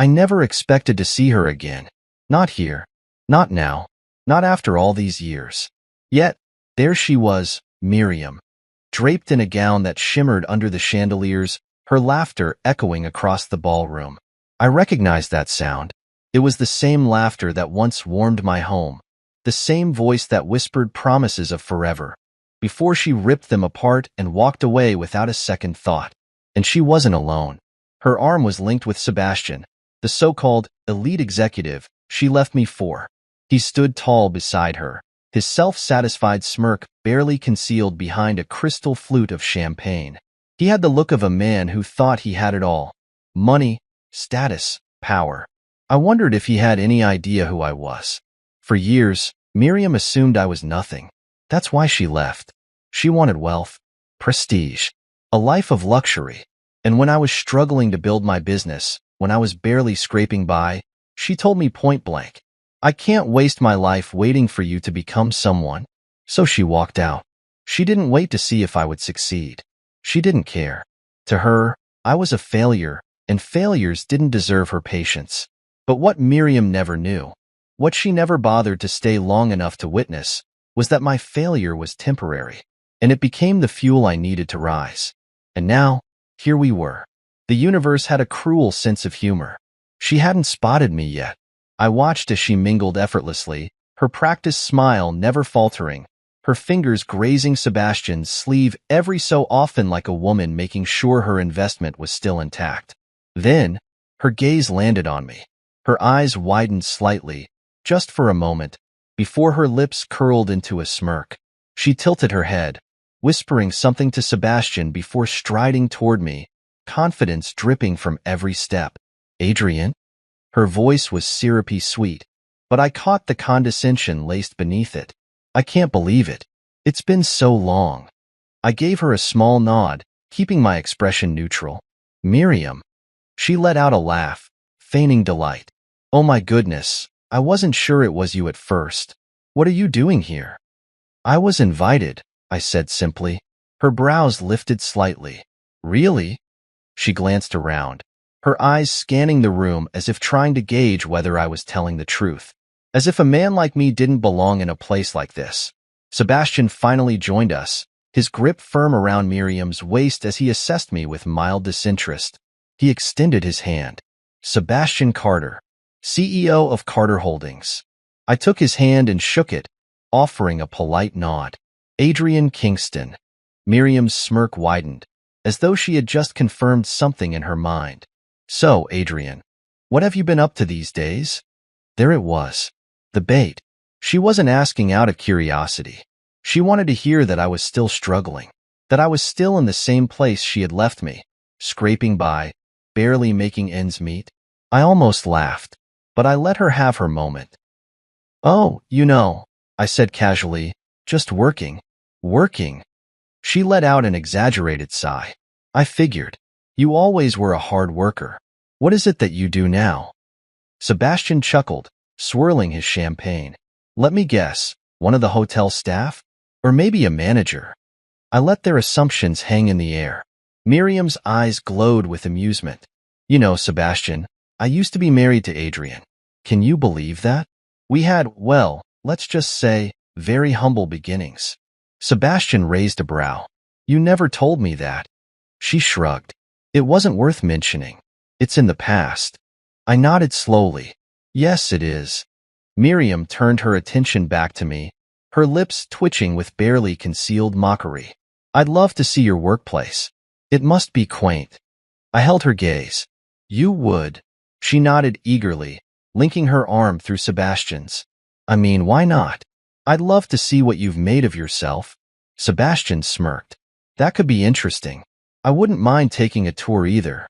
I never expected to see her again. Not here. Not now. Not after all these years. Yet, there she was, Miriam, draped in a gown that shimmered under the chandeliers, her laughter echoing across the ballroom. I recognized that sound. It was the same laughter that once warmed my home, the same voice that whispered promises of forever, before she ripped them apart and walked away without a second thought. And she wasn't alone. Her arm was linked with Sebastian, the so-called elite executive she left me for. He stood tall beside her, his self-satisfied smirk barely concealed behind a crystal flute of champagne. He had the look of a man who thought he had it all: money, status, power. I wondered if he had any idea who I was. For years, Miriam assumed I was nothing. That's why she left. She wanted wealth, prestige, a life of luxury. And when I was struggling to build my business, when I was barely scraping by, she told me point blank, "I can't waste my life waiting for you to become someone." So she walked out. She didn't wait to see if I would succeed. She didn't care. To her, I was a failure, and failures didn't deserve her patience. But what Miriam never knew, what she never bothered to stay long enough to witness, was that my failure was temporary, and it became the fuel I needed to rise. And now, here we were. The universe had a cruel sense of humor. She hadn't spotted me yet. I watched as she mingled effortlessly, her practiced smile never faltering, her fingers grazing Sebastian's sleeve every so often like a woman making sure her investment was still intact. Then, her gaze landed on me. Her eyes widened slightly, just for a moment, before her lips curled into a smirk. She tilted her head, whispering something to Sebastian before striding toward me, confidence dripping from every step. "Adrian?" Her voice was syrupy sweet, but I caught the condescension laced beneath it. "I can't believe it. It's been so long." I gave her a small nod, keeping my expression neutral. "Miriam." She let out a laugh, feigning delight. "Oh my goodness, I wasn't sure it was you at first. What are you doing here?" "I was invited," I said simply. Her brows lifted slightly. "Really?" She glanced around, her eyes scanning the room as if trying to gauge whether I was telling the truth. As if a man like me didn't belong in a place like this. Sebastian finally joined us, his grip firm around Miriam's waist as he assessed me with mild disinterest. He extended his hand. "Sebastian Carter, CEO of Carter Holdings." I took his hand and shook it, offering a polite nod. "Adrian Kingston." Miriam's smirk widened, as though she had just confirmed something in her mind. "So, Adrian, what have you been up to these days?" There it was. The bait. She wasn't asking out of curiosity. She wanted to hear that I was still struggling, that I was still in the same place she had left me, scraping by, barely making ends meet. I almost laughed, but I let her have her moment. "Oh, I said casually, "just working." "Working?" She let out an exaggerated sigh. "I figured. You always were a hard worker. What is it that you do now?" Sebastian chuckled, swirling his champagne. "Let me guess, one of the hotel staff? Or maybe a manager?" I let their assumptions hang in the air. Miriam's eyes glowed with amusement. "Sebastian, I used to be married to Adrian. Can you believe that? We had, well, let's just say, very humble beginnings." Sebastian raised a brow. "You never told me that." She shrugged. "It wasn't worth mentioning. It's in the past." I nodded slowly. "Yes, it is." Miriam turned her attention back to me, her lips twitching with barely concealed mockery. "I'd love to see your workplace. It must be quaint." I held her gaze. "You would." She nodded eagerly, linking her arm through Sebastian's. "I mean, why not? I'd love to see what you've made of yourself." Sebastian smirked. "That could be interesting. I wouldn't mind taking a tour either."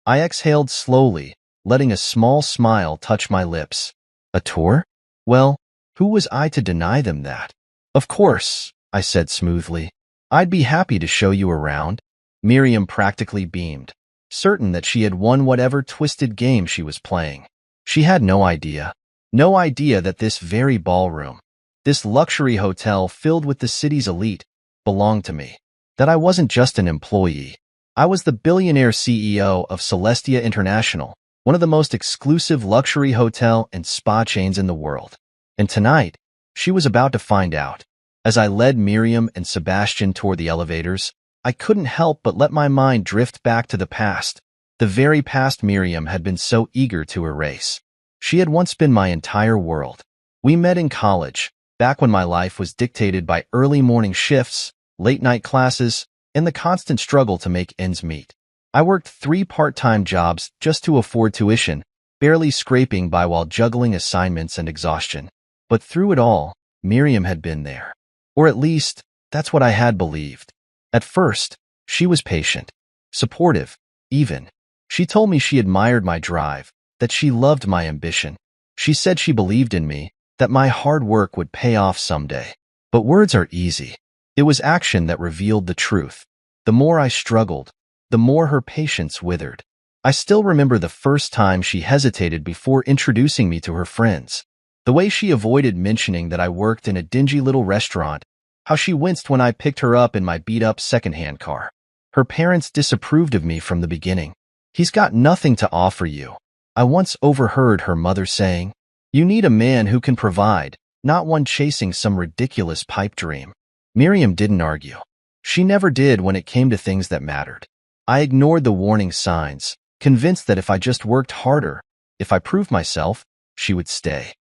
I exhaled slowly, letting a small smile touch my lips. "A tour?" Well, who was I to deny them that? "Of course," I said smoothly. "I'd be happy to show you around." Miriam practically beamed, certain that she had won whatever twisted game she was playing. She had no idea that this very ballroom, this luxury hotel filled with the city's elite, belonged to me. That I wasn't just an employee. I was the billionaire CEO of Celestia International, one of the most exclusive luxury hotel and spa chains in the world. And tonight, she was about to find out. As I led Miriam and Sebastian toward the elevators, I couldn't help but let my mind drift back to the past, the very past Miriam had been so eager to erase. She had once been my entire world. We met in college, back when my life was dictated by early morning shifts, late-night classes, and the constant struggle to make ends meet. I worked 3 part-time jobs just to afford tuition, barely scraping by while juggling assignments and exhaustion. But through it all, Miriam had been there. Or at least, that's what I had believed. At first, she was patient, supportive, even. She told me she admired my drive, that she loved my ambition. She said she believed in me, that my hard work would pay off someday. But words are easy. It was action that revealed the truth. The more I struggled, the more her patience withered. I still remember the first time she hesitated before introducing me to her friends. The way she avoided mentioning that I worked in a dingy little restaurant, how she winced when I picked her up in my beat-up secondhand car. Her parents disapproved of me from the beginning. "He's got nothing to offer you." I once overheard her mother saying, "You need a man who can provide, not one chasing some ridiculous pipe dream." Miriam didn't argue. She never did when it came to things that mattered. I ignored the warning signs, convinced that if I just worked harder, if I proved myself, she would stay.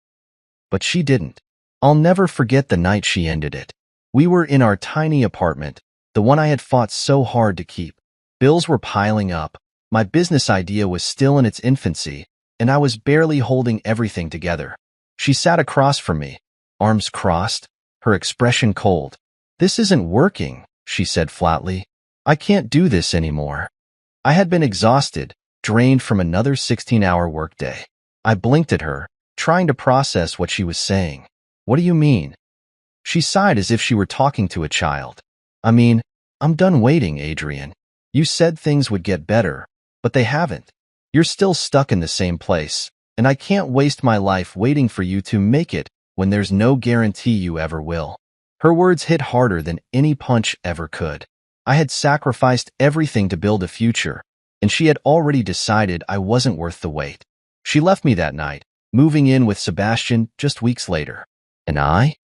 But she didn't. I'll never forget the night she ended it. We were in our tiny apartment, the one I had fought so hard to keep. Bills were piling up. My business idea was still in its infancy, and I was barely holding everything together. She sat across from me, arms crossed, her expression cold. "This isn't working," she said flatly. "I can't do this anymore." I had been exhausted, drained from another 16-hour workday. I blinked at her, trying to process what she was saying. "What do you mean?" She sighed as if she were talking to a child. "I mean, I'm done waiting, Adrian. You said things would get better, but they haven't. You're still stuck in the same place, and I can't waste my life waiting for you to make it when there's no guarantee you ever will." Her words hit harder than any punch ever could. I had sacrificed everything to build a future, and she had already decided I wasn't worth the wait. She left me that night, moving in with Sebastian just weeks later. And I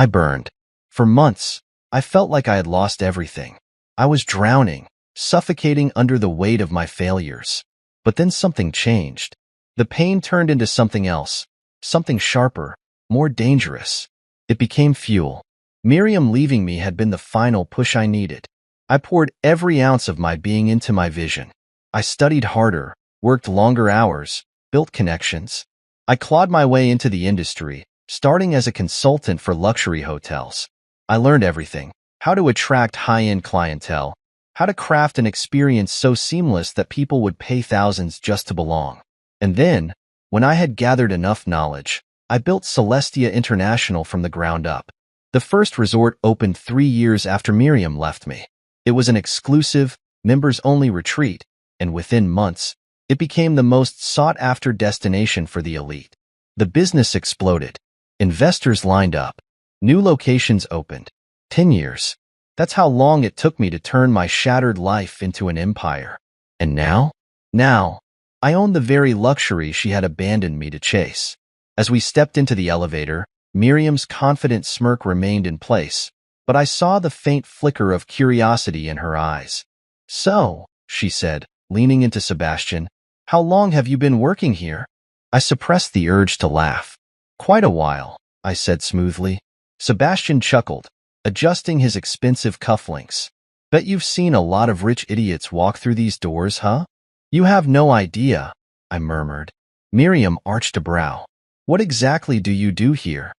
burned. For months, I felt like I had lost everything. I was drowning, suffocating under the weight of my failures. But then something changed. The pain turned into something else, something sharper, more dangerous. It became fuel. Miriam leaving me had been the final push I needed. I poured every ounce of my being into my vision. I studied harder, worked longer hours, built connections. I clawed my way into the industry, starting as a consultant for luxury hotels. I learned everything: how to attract high-end clientele, how to craft an experience so seamless that people would pay thousands just to belong. And then, when I had gathered enough knowledge, I built Celestia International from the ground up. The first resort opened 3 years after Miriam left me. It was an exclusive, members-only retreat, and within months, it became the most sought-after destination for the elite. The business exploded. Investors lined up. New locations opened. 10 years. That's how long it took me to turn my shattered life into an empire. And now? Now, I own the very luxury she had abandoned me to chase. As we stepped into the elevator, Miriam's confident smirk remained in place, but I saw the faint flicker of curiosity in her eyes. "So," she said, leaning into Sebastian, "how long have you been working here?" I suppressed the urge to laugh. "Quite a while," I said smoothly. Sebastian chuckled, adjusting his expensive cufflinks. "Bet you've seen a lot of rich idiots walk through these doors, huh?" "You have no idea," I murmured. Miriam arched a brow. "What exactly do you do here?"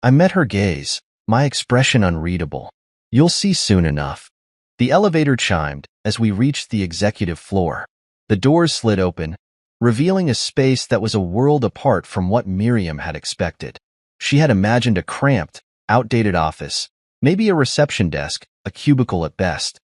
I met her gaze, my expression unreadable. "You'll see soon enough." The elevator chimed as we reached the executive floor. The doors slid open, revealing a space that was a world apart from what Miriam had expected. She had imagined a cramped, outdated office, maybe a reception desk, a cubicle at best.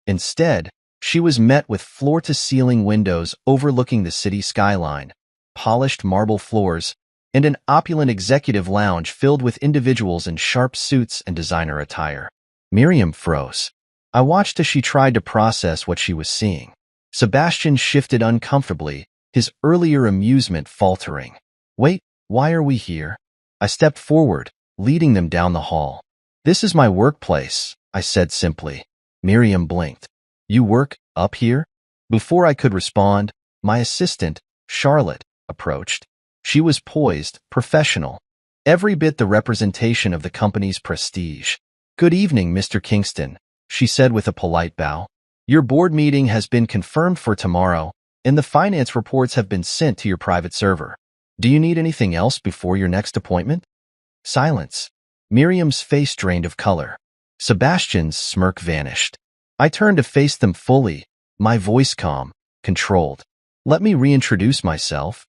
Instead, she was met with floor-to-ceiling windows overlooking the city skyline, polished marble floors, and an opulent executive lounge filled with individuals in sharp suits and designer attire. Miriam froze. I watched as she tried to process what she was seeing. Sebastian shifted uncomfortably, his earlier amusement faltering. Wait, why are we here? I stepped forward, leading them down the hall. This is my workplace, I said simply. Miriam blinked. You work up here? Before I could respond, my assistant, Charlotte, approached. She was poised, professional, every bit the representation of the company's prestige. Good evening, Mr. Kingston, she said with a polite bow. Your board meeting has been confirmed for tomorrow, and the finance reports have been sent to your private server. Do you need anything else before your next appointment? Silence. Miriam's face drained of color. Sebastian's smirk vanished. I turned to face them fully, my voice calm, controlled. Let me reintroduce myself.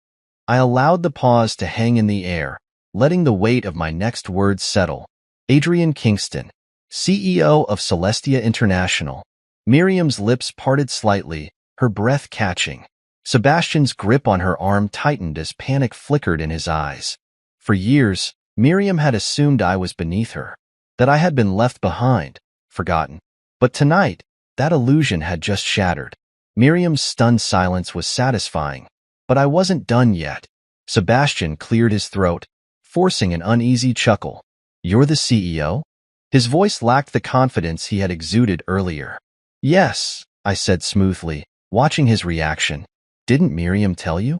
I allowed the pause to hang in the air, letting the weight of my next words settle. Adrian Kingston, CEO of Celestia International. Miriam's lips parted slightly, her breath catching. Sebastian's grip on her arm tightened as panic flickered in his eyes. For years, Miriam had assumed I was beneath her, that I had been left behind, forgotten. But tonight, that illusion had just shattered. Miriam's stunned silence was satisfying, but I wasn't done yet. Sebastian cleared his throat, forcing an uneasy chuckle. You're the CEO? His voice lacked the confidence he had exuded earlier. Yes, I said smoothly, watching his reaction. Didn't Miriam tell you?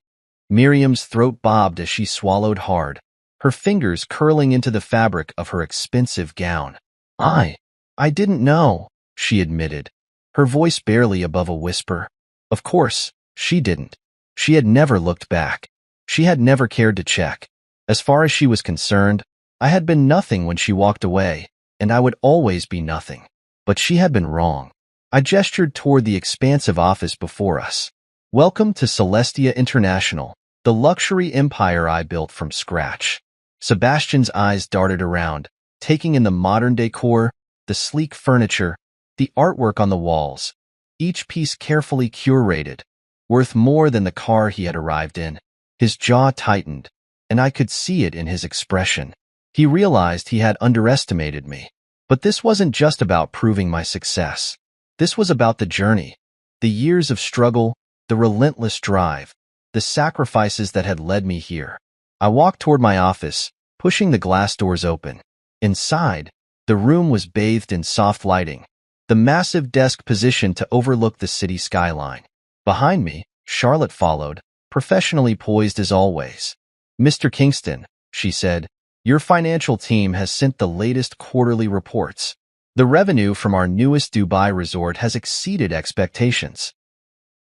Miriam's throat bobbed as she swallowed hard, her fingers curling into the fabric of her expensive gown. I didn't know, she admitted, her voice barely above a whisper. Of course, she didn't. She had never looked back. She had never cared to check. As far as she was concerned, I had been nothing when she walked away, and I would always be nothing. But she had been wrong. I gestured toward the expansive office before us. Welcome to Celestia International, the luxury empire I built from scratch. Sebastian's eyes darted around, taking in the modern decor, the sleek furniture, the artwork on the walls, each piece carefully curated, worth more than the car he had arrived in. His jaw tightened, and I could see it in his expression. He realized he had underestimated me. But this wasn't just about proving my success. This was about the journey, the years of struggle, the relentless drive, the sacrifices that had led me here. I walked toward my office, pushing the glass doors open. Inside, the room was bathed in soft lighting, the massive desk positioned to overlook the city skyline. Behind me, Charlotte followed, professionally poised as always. Mr. Kingston, she said, your financial team has sent the latest quarterly reports. The revenue from our newest Dubai resort has exceeded expectations.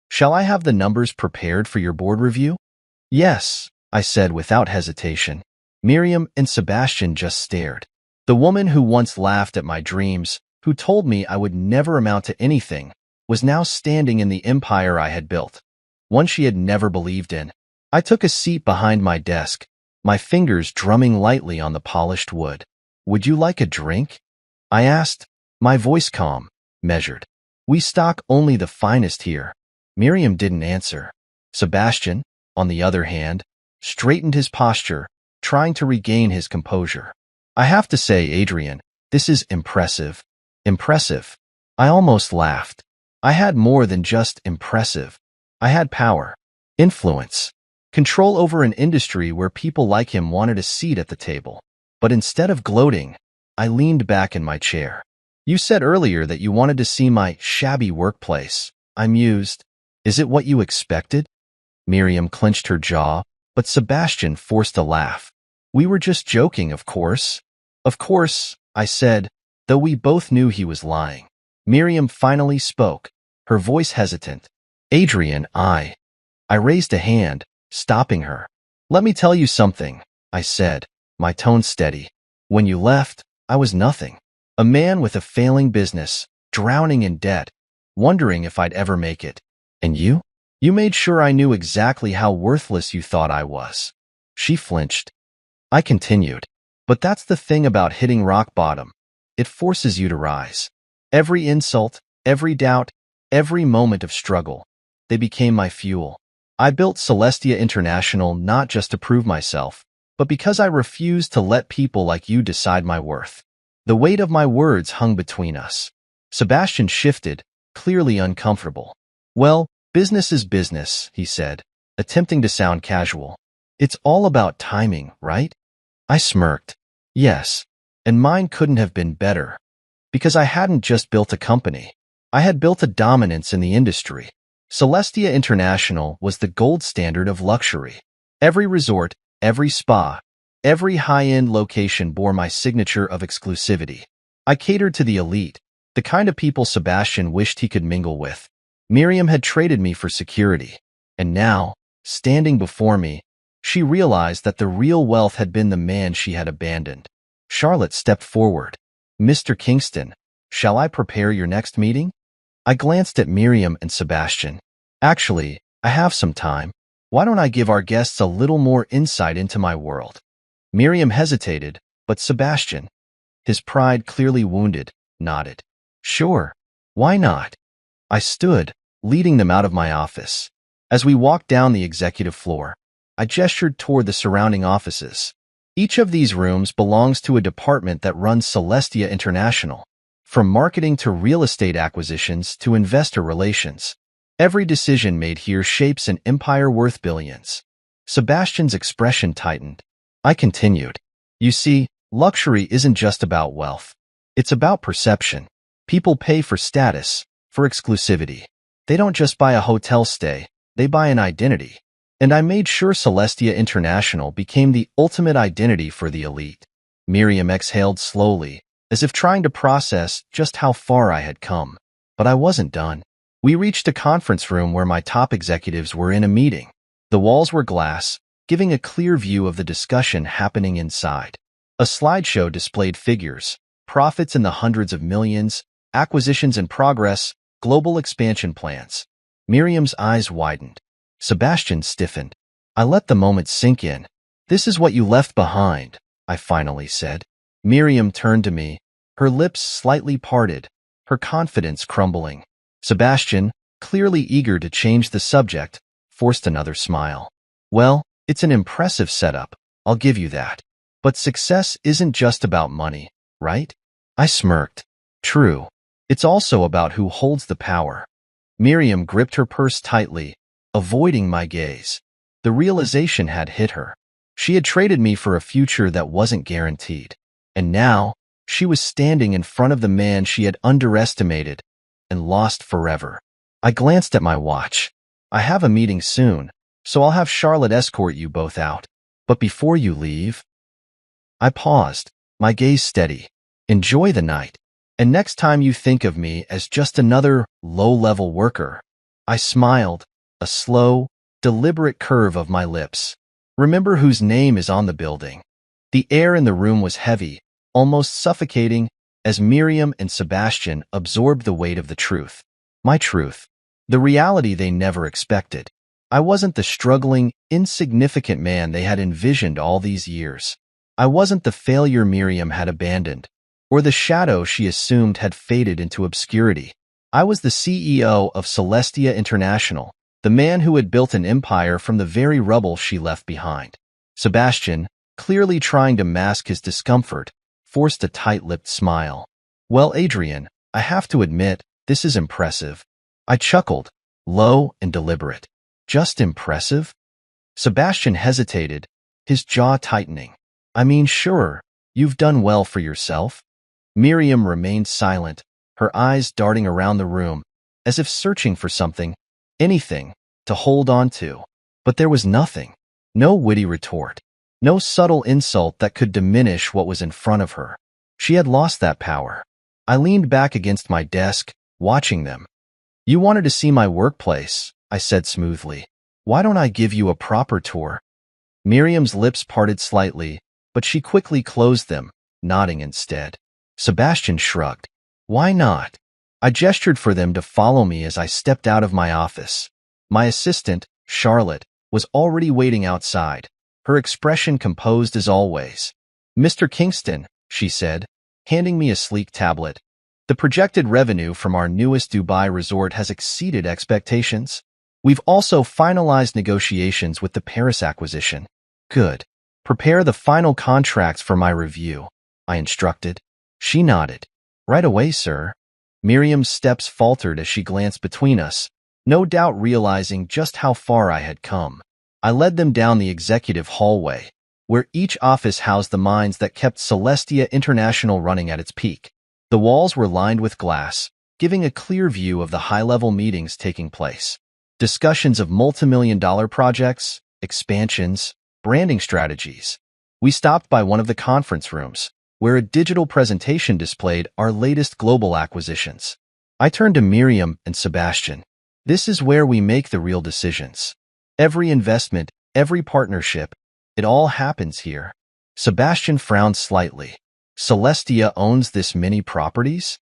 Shall I have the numbers prepared for your board review? Yes, I said without hesitation. Miriam and Sebastian just stared. The woman who once laughed at my dreams, who told me I would never amount to anything, was now standing in the empire I had built, one she had never believed in. I took a seat behind my desk, my fingers drumming lightly on the polished wood. Would you like a drink? I asked, my voice calm, measured. We stock only the finest here. Miriam didn't answer. Sebastian, on the other hand, straightened his posture, trying to regain his composure. I have to say, Adrian, this is impressive. Impressive. I almost laughed. I had more than just impressive. I had power, influence, control over an industry where people like him wanted a seat at the table. But instead of gloating, I leaned back in my chair. You said earlier that you wanted to see my shabby workplace. I mused. Is it what you expected? Miriam clenched her jaw, but Sebastian forced a laugh. We were just joking, of course. Of course, I said, though we both knew he was lying. Miriam finally spoke, her voice hesitant. Adrian, I raised a hand, stopping her. Let me tell you something, I said, my tone steady. When you left, I was nothing. A man with a failing business, drowning in debt, wondering if I'd ever make it. And you? You made sure I knew exactly how worthless you thought I was. She flinched. I continued. But that's the thing about hitting rock bottom. It forces you to rise. Every insult, every doubt, every moment of struggle, they became my fuel. I built Celestia International not just to prove myself, but because I refused to let people like you decide my worth. The weight of my words hung between us. Sebastian shifted, clearly uncomfortable. Well, business is business, he said. attempting to sound casual. It's all about timing, right? I smirked. Yes, and mine couldn't have been better. Because I hadn't just built a company. I had built a dominance in the industry. Celestia International was the gold standard of luxury. Every resort, every spa, every high-end location bore my signature of exclusivity. I catered to the elite, the kind of people Sebastian wished he could mingle with. Miriam had traded me for security. And now, standing before me, she realized that the real wealth had been the man she had abandoned. Charlotte stepped forward. Mr. Kingston, shall I prepare your next meeting? I glanced at Miriam and Sebastian. Actually, I have some time. Why don't I give our guests a little more insight into my world? Miriam hesitated, but Sebastian, his pride clearly wounded, nodded. Sure, why not? I stood, leading them out of my office. As we walked down the executive floor, I gestured toward the surrounding offices. Each of these rooms belongs to a department that runs Celestia International, from marketing to real estate acquisitions to investor relations. Every decision made here shapes an empire worth billions. Sebastian's expression tightened. I continued. You see, luxury isn't just about wealth. It's about perception. People pay for status, for exclusivity. They don't just buy a hotel stay, they buy an identity. And I made sure Celestia International became the ultimate identity for the elite. Miriam exhaled slowly, as if trying to process just how far I had come. But I wasn't done. We reached a conference room where my top executives were in a meeting. The walls were glass, giving a clear view of the discussion happening inside. A slideshow displayed figures, profits in the hundreds of millions, acquisitions in progress, global expansion plans. Miriam's eyes widened. Sebastian stiffened. I let the moment sink in. This is what you left behind, I finally said. Miriam turned to me, her lips slightly parted, her confidence crumbling. Sebastian, clearly eager to change the subject, forced another smile. Well, it's an impressive setup, I'll give you that. But success isn't just about money, right? I smirked. True. It's also about who holds the power. Miriam gripped her purse tightly, avoiding my gaze. The realization had hit her. She had traded me for a future that wasn't guaranteed. And now, she was standing in front of the man she had underestimated and lost forever. I glanced at my watch. I have a meeting soon, so I'll have Charlotte escort you both out. But before you leave... I paused, my gaze steady. Enjoy the night. And next time you think of me as just another low-level worker. I smiled, a slow, deliberate curve of my lips. Remember whose name is on the building. The air in the room was heavy, almost suffocating, as Miriam and Sebastian absorbed the weight of the truth. My truth. The reality they never expected. I wasn't the struggling, insignificant man they had envisioned all these years. I wasn't the failure Miriam had abandoned, or the shadow she assumed had faded into obscurity. I was the CEO of Celestia International, the man who had built an empire from the very rubble she left behind. Sebastian, clearly trying to mask his discomfort, forced a tight-lipped smile. Well, Adrian, I have to admit, this is impressive. I chuckled, low and deliberate. Just impressive? Sebastian hesitated, his jaw tightening. I mean, sure, you've done well for yourself. Miriam remained silent, her eyes darting around the room, as if searching for something, anything, to hold on to. But there was nothing. No witty retort. No subtle insult that could diminish what was in front of her. She had lost that power. I leaned back against my desk, watching them. You wanted to see my workplace, I said smoothly. Why don't I give you a proper tour? Miriam's lips parted slightly, but she quickly closed them, nodding instead. Sebastian shrugged. Why not? I gestured for them to follow me as I stepped out of my office. My assistant, Charlotte, was already waiting outside, her expression composed as always. Mr. Kingston, she said, handing me a sleek tablet. The projected revenue from our newest Dubai resort has exceeded expectations. We've also finalized negotiations with the Paris acquisition. Good. Prepare the final contracts for my review, I instructed. She nodded. Right away, sir. Miriam's steps faltered as she glanced between us, no doubt realizing just how far I had come. I led them down the executive hallway, where each office housed the minds that kept Celestia International running at its peak. The walls were lined with glass, giving a clear view of the high-level meetings taking place. Discussions of multimillion-dollar projects, expansions, branding strategies. We stopped by one of the conference rooms, where a digital presentation displayed our latest global acquisitions. I turned to Miriam and Sebastian. This is where we make the real decisions. Every investment, every partnership, it all happens here. Sebastian frowned slightly. Celestia owns this many properties?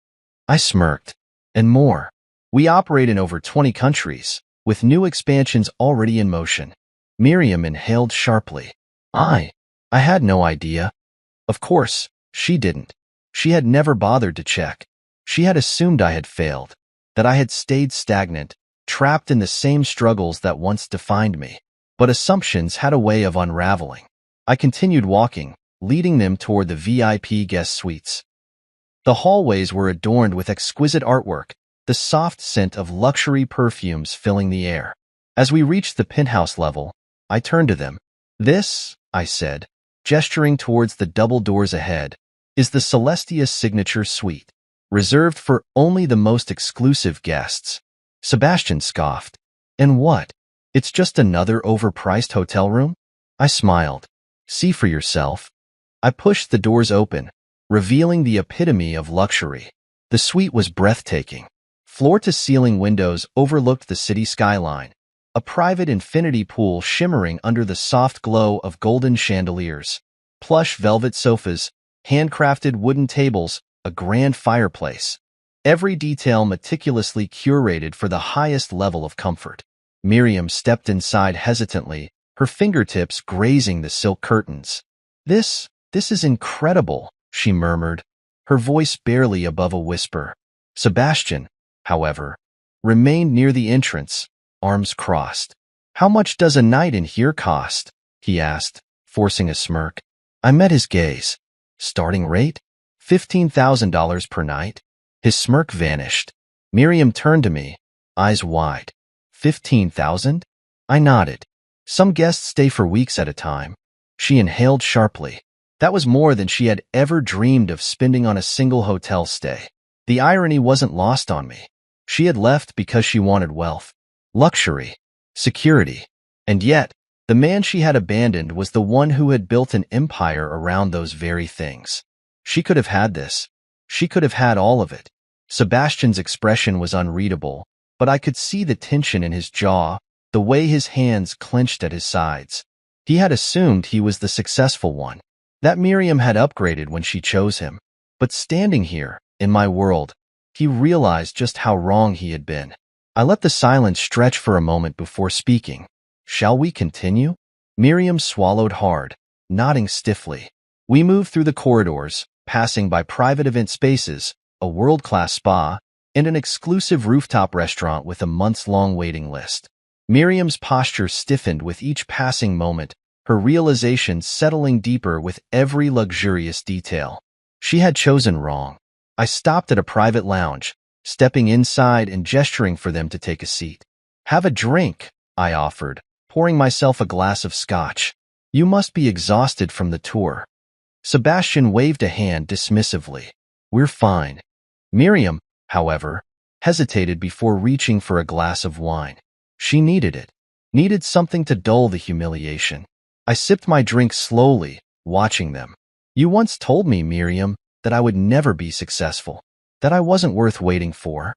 I smirked. And more. We operate in over 20 countries, with new expansions already in motion. Miriam inhaled sharply. I had no idea. Of course, she didn't. She had never bothered to check. She had assumed I had failed, that I had stayed stagnant, trapped in the same struggles that once defined me. But assumptions had a way of unraveling. I continued walking, leading them toward the VIP guest suites. The hallways were adorned with exquisite artwork, the soft scent of luxury perfumes filling the air. As we reached the penthouse level, I turned to them. This, I said, gesturing towards the double doors ahead, is the Celestia signature suite, reserved for only the most exclusive guests. Sebastian scoffed. And what? It's just another overpriced hotel room? I smiled. See for yourself. I pushed the doors open, revealing the epitome of luxury. The suite was breathtaking. Floor-to-ceiling windows overlooked the city skyline, a private infinity pool shimmering under the soft glow of golden chandeliers, plush velvet sofas, handcrafted wooden tables, a grand fireplace. Every detail meticulously curated for the highest level of comfort. Miriam stepped inside hesitantly, her fingertips grazing the silk curtains. This is incredible, she murmured, her voice barely above a whisper. Sebastian, however, remained near the entrance, arms crossed. How much does a night in here cost? He asked, forcing a smirk. I met his gaze. Starting rate? $15,000 per night? His smirk vanished. Miriam turned to me, eyes wide. 15,000? I nodded. Some guests stay for weeks at a time. She inhaled sharply. That was more than she had ever dreamed of spending on a single hotel stay. The irony wasn't lost on me. She had left because she wanted wealth, luxury, security. And yet, the man she had abandoned was the one who had built an empire around those very things. She could have had this. She could have had all of it. Sebastian's expression was unreadable, but I could see the tension in his jaw, the way his hands clenched at his sides. He had assumed he was the successful one, that Miriam had upgraded when she chose him. But standing here, in my world, he realized just how wrong he had been. I let the silence stretch for a moment before speaking. Shall we continue? Miriam swallowed hard, nodding stiffly. We moved through the corridors, passing by private event spaces, a world-class spa, and an exclusive rooftop restaurant with a months-long waiting list. Miriam's posture stiffened with each passing moment, her realization settling deeper with every luxurious detail. She had chosen wrong. I stopped at a private lounge, stepping inside and gesturing for them to take a seat. Have a drink, I offered, pouring myself a glass of scotch. You must be exhausted from the tour. Sebastian waved a hand dismissively. We're fine. Miriam, however, hesitated before reaching for a glass of wine. She needed it, needed something to dull the humiliation. I sipped my drink slowly, watching them. You once told me, Miriam, that I would never be successful, that I wasn't worth waiting for.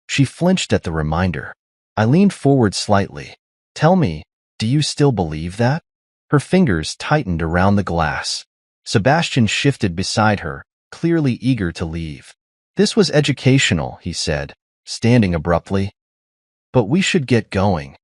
She flinched at the reminder. I leaned forward slightly. Tell me, do you still believe that? Her fingers tightened around the glass. Sebastian shifted beside her, clearly eager to leave. This was educational, he said, standing abruptly. But we should get going.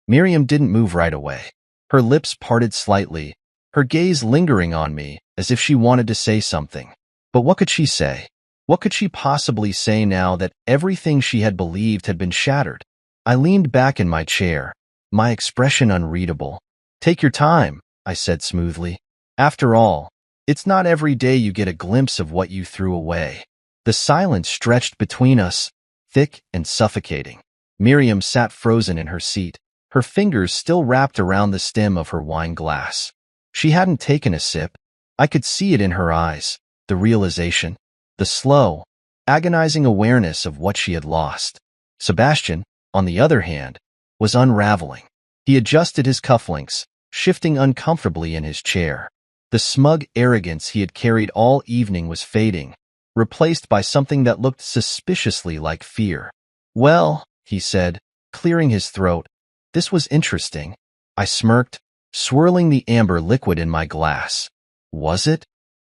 Miriam didn't move right away. Her lips parted slightly, her gaze lingering on me as if she wanted to say something. But what could she say? What could she possibly say now that everything she had believed had been shattered? I leaned back in my chair, my expression unreadable. Take your time, I said smoothly. After all, it's not every day you get a glimpse of what you threw away. The silence stretched between us, thick and suffocating. Miriam sat frozen in her seat, her fingers still wrapped around the stem of her wine glass. She hadn't taken a sip. I could see it in her eyes, the realization, the slow, agonizing awareness of what she had lost. Sebastian, on the other hand, was unraveling. He adjusted his cufflinks, shifting uncomfortably in his chair. The smug arrogance he had carried all evening was fading, replaced by something that looked suspiciously like fear. "Well," he said, clearing his throat, "this was interesting." I smirked, swirling the amber liquid in my glass. "Was it?"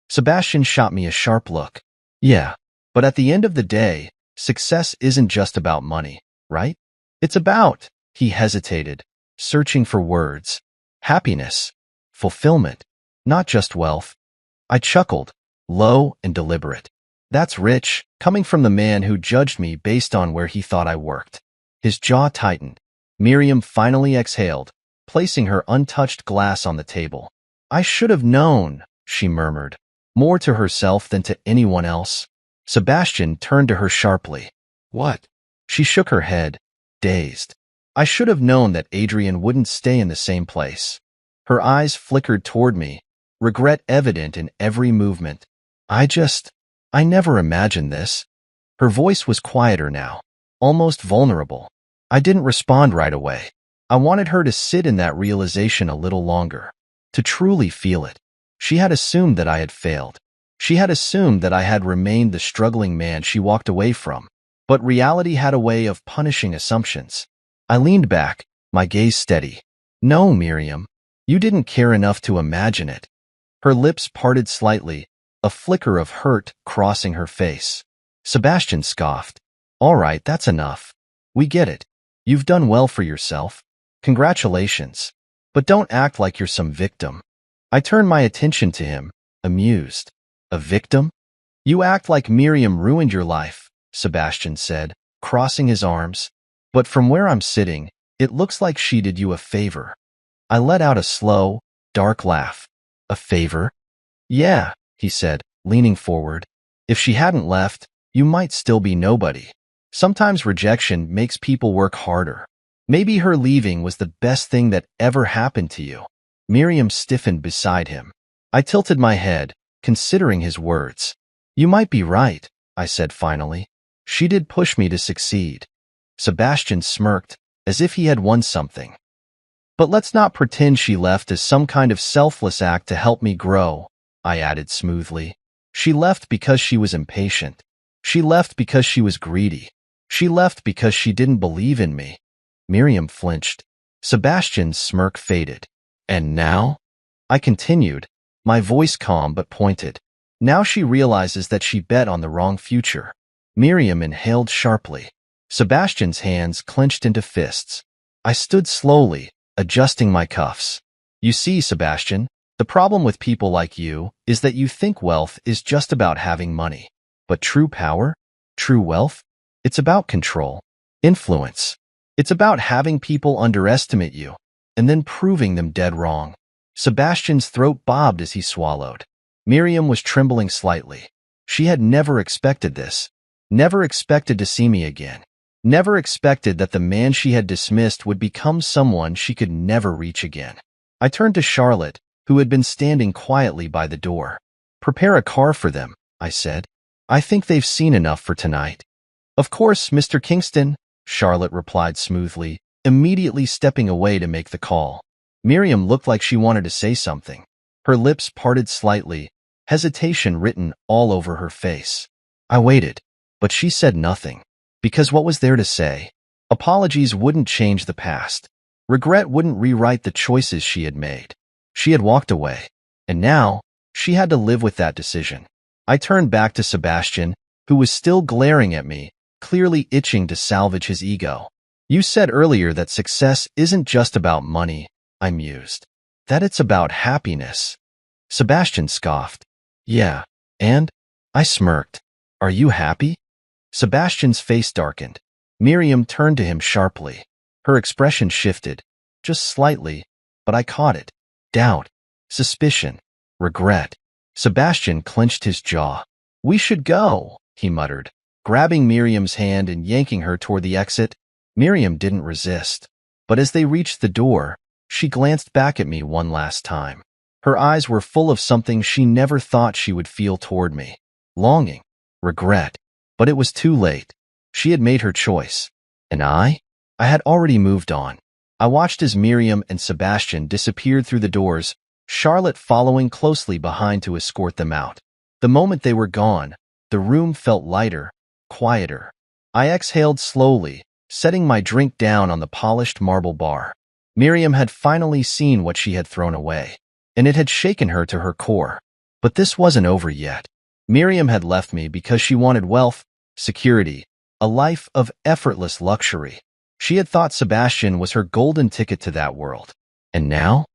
Sebastian shot me a sharp look. "Yeah, but at the end of the day, success isn't just about money, right? It's about," he hesitated, searching for words, "happiness, fulfillment, not just wealth." I chuckled, low and deliberate. "That's rich, coming from the man who judged me based on where he thought I worked." His jaw tightened. Miriam finally exhaled, placing her untouched glass on the table. "I should have known," she murmured, more to herself than to anyone else. Sebastian turned to her sharply. "What?" She shook her head, dazed. "I should have known that Adrian wouldn't stay in the same place." Her eyes flickered toward me, regret evident in every movement. I never imagined this." Her voice was quieter now, almost vulnerable. I didn't respond right away. I wanted her to sit in that realization a little longer, to truly feel it. She had assumed that I had failed. She had assumed that I had remained the struggling man she walked away from. But reality had a way of punishing assumptions. I leaned back, my gaze steady. "No, Miriam, you didn't care enough to imagine it." Her lips parted slightly, a flicker of hurt crossing her face. Sebastian scoffed. "All right, that's enough. We get it. You've done well for yourself. Congratulations. But don't act like you're some victim." I turned my attention to him, amused. "A victim? You act like Miriam ruined your life," Sebastian said, crossing his arms. "But from where I'm sitting, it looks like she did you a favor." I let out a slow, dark laugh. "A favor?" "Yeah," he said, leaning forward. "If she hadn't left, you might still be nobody. Sometimes rejection makes people work harder. Maybe her leaving was the best thing that ever happened to you." Miriam stiffened beside him. I tilted my head, considering his words. "You might be right," I said finally. "She did push me to succeed." Sebastian smirked, as if he had won something. "But let's not pretend she left as some kind of selfless act to help me grow," I added smoothly. "She left because she was impatient. She left because she was greedy. She left because she didn't believe in me." Miriam flinched. Sebastian's smirk faded. "And now?" I continued, my voice calm but pointed. "Now she realizes that she bet on the wrong future." Miriam inhaled sharply. Sebastian's hands clenched into fists. I stood slowly, adjusting my cuffs. "You see, Sebastian, the problem with people like you is that you think wealth is just about having money. But true power, true wealth, it's about control, influence. It's about having people underestimate you, and then proving them dead wrong." Sebastian's throat bobbed as he swallowed. Miriam was trembling slightly. She had never expected this, never expected to see me again, never expected that the man she had dismissed would become someone she could never reach again. I turned to Charlotte, who had been standing quietly by the door. "Prepare a car for them," I said. "I think they've seen enough for tonight." "Of course, Mr. Kingston," Charlotte replied smoothly, immediately stepping away to make the call. Miriam looked like she wanted to say something. Her lips parted slightly, hesitation written all over her face. I waited, but she said nothing. Because what was there to say? Apologies wouldn't change the past. Regret wouldn't rewrite the choices she had made. She had walked away, and now she had to live with that decision. I turned back to Sebastian, who was still glaring at me, clearly itching to salvage his ego. "You said earlier that success isn't just about money," I mused. "That it's about happiness." Sebastian scoffed. "Yeah, and?" I smirked. "Are you happy?" Sebastian's face darkened. Miriam turned to him sharply. Her expression shifted, just slightly, but I caught it. Doubt, suspicion, regret. Sebastian clenched his jaw. "We should go," he muttered, grabbing Miriam's hand and yanking her toward the exit. Miriam didn't resist. But as they reached the door, she glanced back at me one last time. Her eyes were full of something she never thought she would feel toward me. Longing, regret. But it was too late. She had made her choice. And I had already moved on. I watched as Miriam and Sebastian disappeared through the doors, Charlotte following closely behind to escort them out. The moment they were gone, the room felt lighter, quieter. I exhaled slowly, setting my drink down on the polished marble bar. Miriam had finally seen what she had thrown away, and it had shaken her to her core. But this wasn't over yet. Miriam had left me because she wanted wealth, security, a life of effortless luxury. She had thought Sebastian was her golden ticket to that world. And now,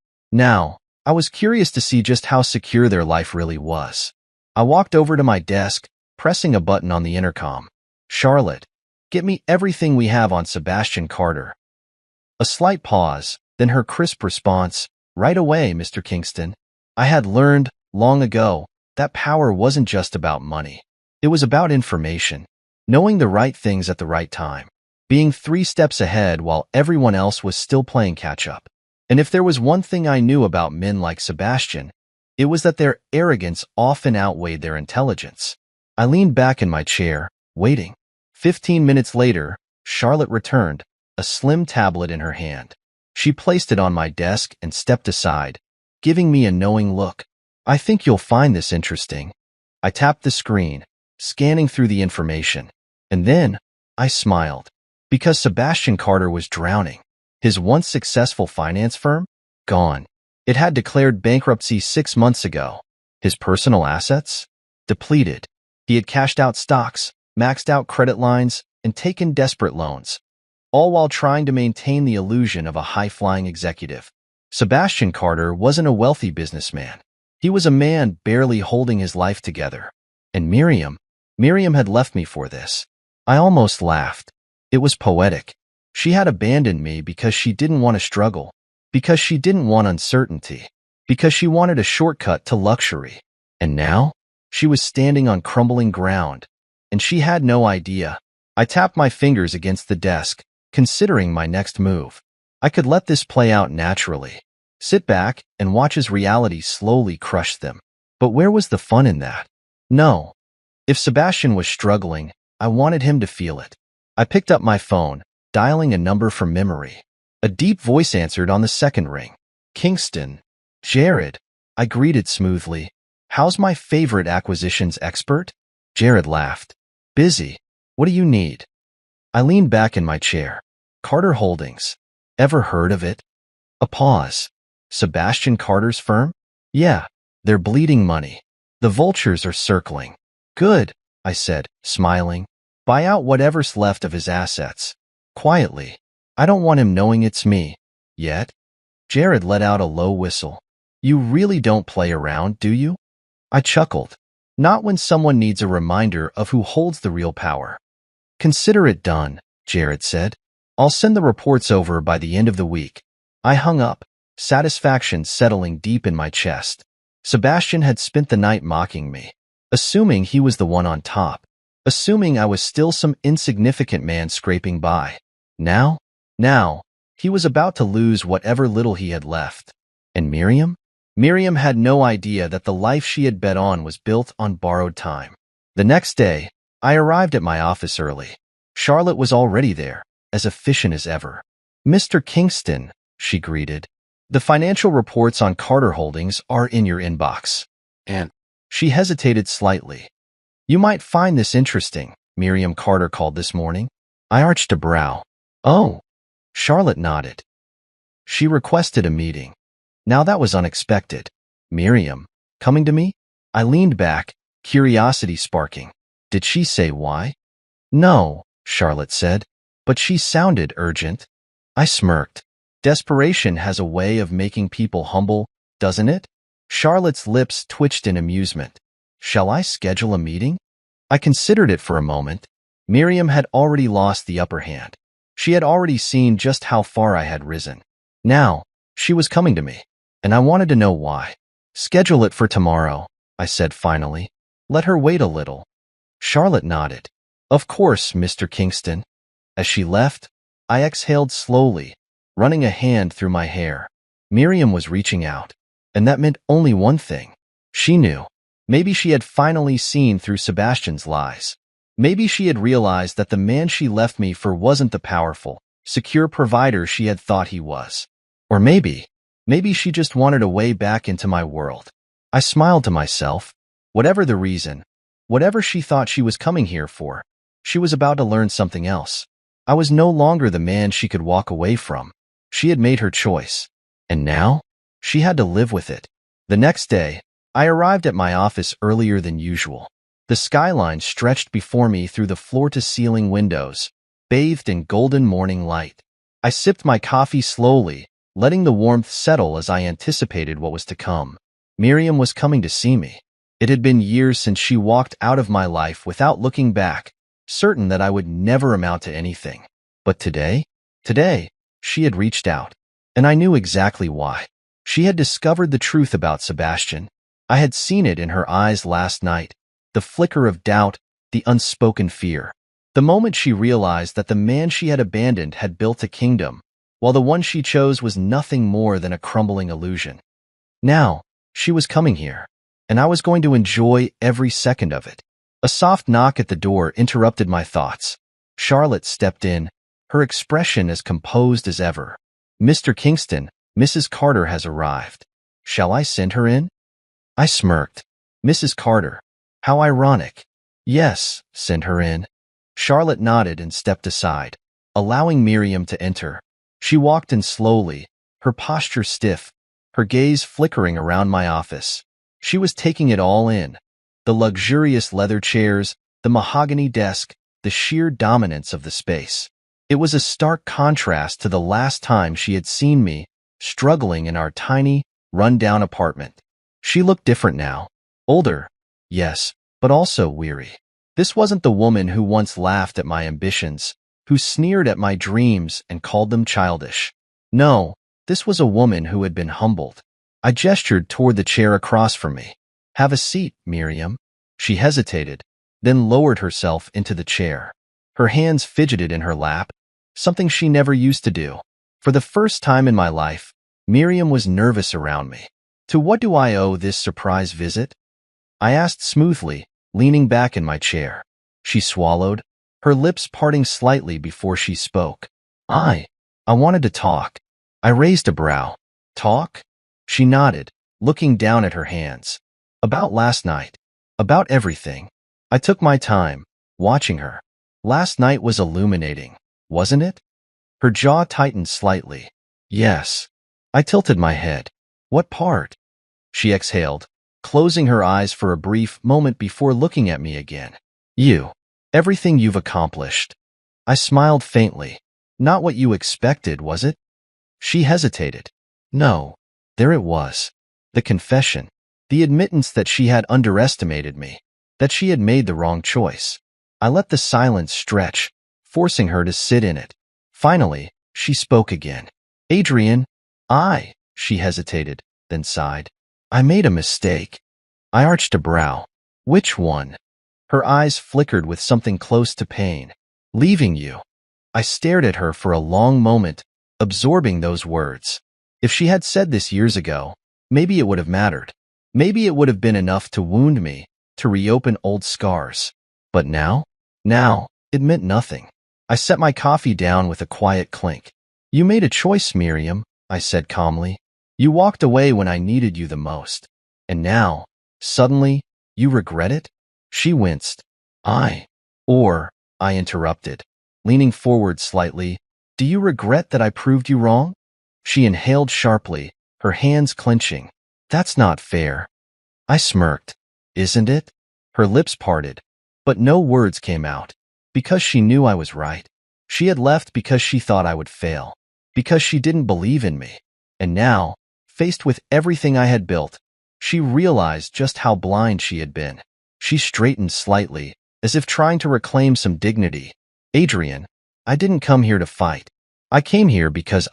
I was curious to see just how secure their life really was. I walked over to my desk, pressing a button on the intercom. "Charlotte, get me everything we have on Sebastian Carter." A slight pause, then her crisp response, "Right away, Mr. Kingston." I had learned, long ago, that power wasn't just about money. It was about information, knowing the right things at the right time, being 3 steps ahead while everyone else was still playing catch-up. And if there was one thing I knew about men like Sebastian, it was that their arrogance often outweighed their intelligence. I leaned back in my chair, waiting. 15 minutes later, Charlotte returned, a slim tablet in her hand. She placed it on my desk and stepped aside, giving me a knowing look. "I think you'll find this interesting." I tapped the screen, scanning through the information. And then, I smiled. Because Sebastian Carter was drowning. His once successful finance firm? Gone. It had declared bankruptcy 6 months ago. His personal assets? Depleted. He had cashed out stocks, maxed out credit lines, and taken desperate loans, all while trying to maintain the illusion of a high-flying executive. Sebastian Carter wasn't a wealthy businessman. He was a man barely holding his life together. And Miriam had left me for this. I almost laughed. It was poetic. She had abandoned me because she didn't want to struggle, because she didn't want uncertainty, because she wanted a shortcut to luxury. And now, she was standing on crumbling ground, and she had no idea. I tapped my fingers against the desk, considering my next move. I could let this play out naturally, sit back and watch as reality slowly crushed them. But where was the fun in that? No. If Sebastian was struggling, I wanted him to feel it. I picked up my phone, dialing a number from memory. A deep voice answered on the second ring. "Kingston." "Jared," I greeted smoothly. "How's my favorite acquisitions expert?" Jared laughed. "Busy. What do you need?" I leaned back in my chair. "Carter Holdings. Ever heard of it?" A pause. "Sebastian Carter's firm?" "Yeah. They're bleeding money. The vultures are circling." "Good," I said, smiling. "Buy out whatever's left of his assets. Quietly. I don't want him knowing it's me. Yet." Jared let out a low whistle. "You really don't play around, do you?" I chuckled. "Not when someone needs a reminder of who holds the real power." "Consider it done," Jared said. "I'll send the reports over by the end of the week." I hung up, satisfaction settling deep in my chest. Sebastian had spent the night mocking me, assuming he was the one on top, assuming I was still some insignificant man scraping by. Now, he was about to lose whatever little he had left. And Miriam? Miriam had no idea that the life she had bet on was built on borrowed time. The next day, I arrived at my office early. Charlotte was already there, as efficient as ever. "Mr. Kingston," she greeted. "The financial reports on Carter Holdings are in your inbox." And she hesitated slightly. "You might find this interesting," Miriam Carter called this morning. I arched a brow. "Oh." Charlotte nodded. "She requested a meeting." Now that was unexpected. Miriam, coming to me? I leaned back, curiosity sparking. "Did she say why?" "No," Charlotte said, "but she sounded urgent." I smirked. Desperation has a way of making people humble, doesn't it? Charlotte's lips twitched in amusement. "Shall I schedule a meeting?" I considered it for a moment. Miriam had already lost the upper hand. She had already seen just how far I had risen. Now, she was coming to me, and I wanted to know why. "Schedule it for tomorrow," I said finally. "Let her wait a little." Charlotte nodded. "Of course, Mr. Kingston." As she left, I exhaled slowly, running a hand through my hair. Miriam was reaching out, and that meant only one thing. She knew. Maybe she had finally seen through Sebastian's lies. Maybe she had realized that the man she left me for wasn't the powerful, secure provider she had thought he was. Or maybe she just wanted a way back into my world. I smiled to myself. Whatever the reason, whatever she thought she was coming here for, she was about to learn something else. I was no longer the man she could walk away from. She had made her choice. And now, she had to live with it. The next day, I arrived at my office earlier than usual. The skyline stretched before me through the floor-to-ceiling windows, bathed in golden morning light. I sipped my coffee slowly, letting the warmth settle as I anticipated what was to come. Miriam was coming to see me. It had been years since she walked out of my life without looking back, certain that I would never amount to anything. But today, she had reached out, and I knew exactly why. She had discovered the truth about Sebastian. I had seen it in her eyes last night, the flicker of doubt, the unspoken fear. The moment she realized that the man she had abandoned had built a kingdom, while the one she chose was nothing more than a crumbling illusion. Now, she was coming here, and I was going to enjoy every second of it. A soft knock at the door interrupted my thoughts. Charlotte stepped in, her expression as composed as ever. "Mr. Kingston, Mrs. Carter has arrived. Shall I send her in?" I smirked. "Mrs. Carter? How ironic." "Yes, send her in." Charlotte nodded and stepped aside, allowing Miriam to enter. She walked in slowly, her posture stiff, her gaze flickering around my office. She was taking it all in. The luxurious leather chairs, the mahogany desk, the sheer dominance of the space. It was a stark contrast to the last time she had seen me, struggling in our tiny, run-down apartment. She looked different now. Older, yes, but also weary. This wasn't the woman who once laughed at my ambitions, who sneered at my dreams and called them childish. No, this was a woman who had been humbled. I gestured toward the chair across from me. "Have a seat, Miriam." She hesitated, then lowered herself into the chair. Her hands fidgeted in her lap, something she never used to do. For the first time in my life, Miriam was nervous around me. "To what do I owe this surprise visit?" I asked smoothly, leaning back in my chair. She swallowed, her lips parting slightly before she spoke. I wanted to talk." I raised a brow. "Talk?" She nodded, looking down at her hands. "About last night. About everything." I took my time, watching her. "Last night was illuminating, wasn't it?" Her jaw tightened slightly. "Yes." I tilted my head. "What part?" She exhaled, closing her eyes for a brief moment before looking at me again. "You. Everything you've accomplished." I smiled faintly. "Not what you expected, was it?" She hesitated. "No." There it was. The confession. The admittance that she had underestimated me, that she had made the wrong choice. I let the silence stretch, forcing her to sit in it. Finally, she spoke again. "Adrian, she hesitated, then sighed. "I made a mistake." I arched a brow. "Which one?" Her eyes flickered with something close to pain. "Leaving you." I stared at her for a long moment, absorbing those words. If she had said this years ago, maybe it would have mattered. Maybe it would have been enough to wound me, to reopen old scars. But now, it meant nothing. I set my coffee down with a quiet clink. "You made a choice, Miriam," I said calmly. "You walked away when I needed you the most. And now, suddenly, you regret it?" She winced. I interrupted, leaning forward slightly. "Do you regret that I proved you wrong?" She inhaled sharply, her hands clenching. "That's not fair." I smirked. "Isn't it?" Her lips parted, but no words came out. Because she knew I was right. She had left because she thought I would fail, because she didn't believe in me. And now, faced with everything I had built, she realized just how blind she had been. She straightened slightly, as if trying to reclaim some dignity. "Adrian, I didn't come here to fight. I came here because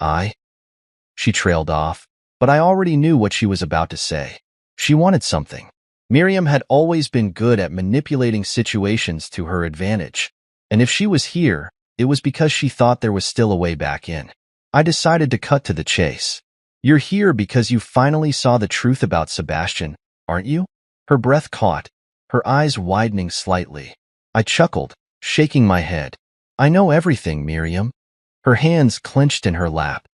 She trailed off, but I already knew what she was about to say. She wanted something. Miriam had always been good at manipulating situations to her advantage. And if she was here, it was because she thought there was still a way back in. I decided to cut to the chase. You're here because you finally saw the truth about Sebastian, aren't you? Her breath caught, her eyes widening slightly. I chuckled, shaking my head. I know everything, Miriam. Her hands clenched in her lap.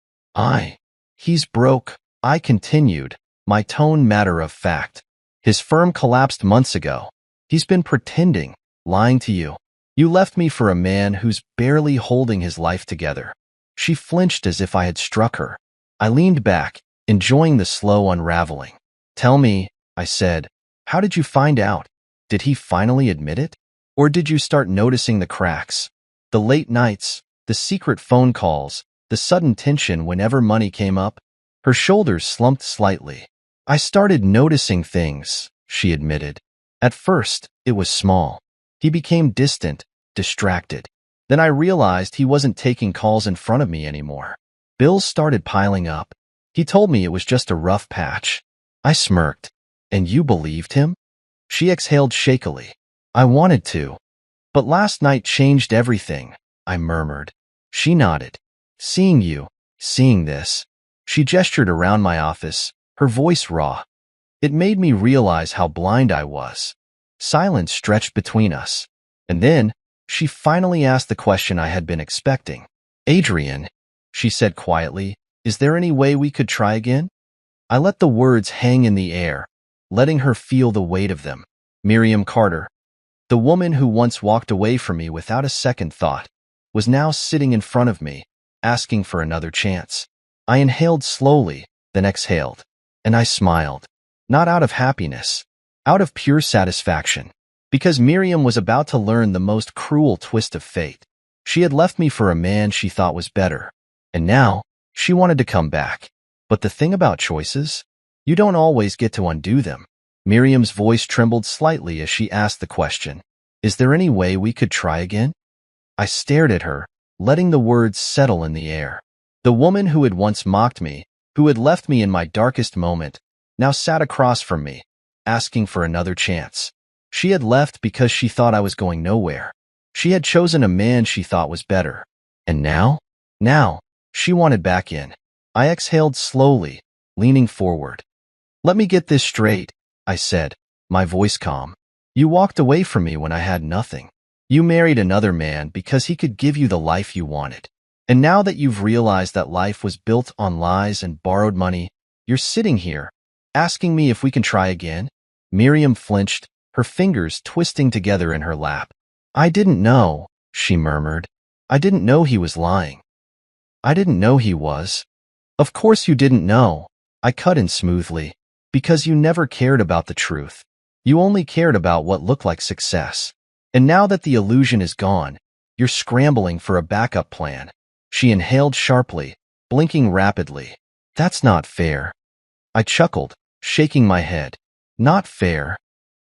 He's broke, I continued, my tone matter of fact. His firm collapsed months ago. He's been pretending, lying to you. You left me for a man who's barely holding his life together. She flinched as if I had struck her. I leaned back, enjoying the slow unraveling. Tell me, I said, how did you find out? Did he finally admit it? Or did you start noticing the cracks? The late nights, the secret phone calls, the sudden tension whenever money came up? Her shoulders slumped slightly. I started noticing things, she admitted. At first, it was small. He became distant, distracted. Then I realized he wasn't taking calls in front of me anymore. Bills started piling up. He told me it was just a rough patch. I smirked. And you believed him? She exhaled shakily. I wanted to. But last night changed everything, I murmured. She nodded. Seeing you, seeing this. She gestured around my office, her voice raw. It made me realize how blind I was. Silence stretched between us. And then, she finally asked the question I had been expecting. Adrian, she said quietly, is there any way we could try again? I let the words hang in the air, letting her feel the weight of them. Miriam Carter, the woman who once walked away from me without a second thought, was now sitting in front of me, asking for another chance. I inhaled slowly, then exhaled, and I smiled. Not out of happiness, out of pure satisfaction, because Miriam was about to learn the most cruel twist of fate. She had left me for a man she thought was better, and now she wanted to come back. But the thing about choices, you don't always get to undo them. Miriam's voice trembled slightly as she asked the question, is there any way we could try again? I stared at her, letting the words settle in the air. The woman who had once mocked me, who had left me in my darkest moment, now sat across from me, asking for another chance. She had left because she thought I was going nowhere. She had chosen a man she thought was better. And now? Now, she wanted back in. I exhaled slowly, leaning forward. Let me get this straight, I said, my voice calm. You walked away from me when I had nothing. You married another man because he could give you the life you wanted. And now that you've realized that life was built on lies and borrowed money, you're sitting here, asking me if we can try again? Miriam flinched, her fingers twisting together in her lap. I didn't know, she murmured. I didn't know he was lying. I didn't know he was. Of course you didn't know, I cut in smoothly, because you never cared about the truth. You only cared about what looked like success. And now that the illusion is gone, you're scrambling for a backup plan. She inhaled sharply, blinking rapidly. That's not fair. I chuckled, shaking my head. Not fair.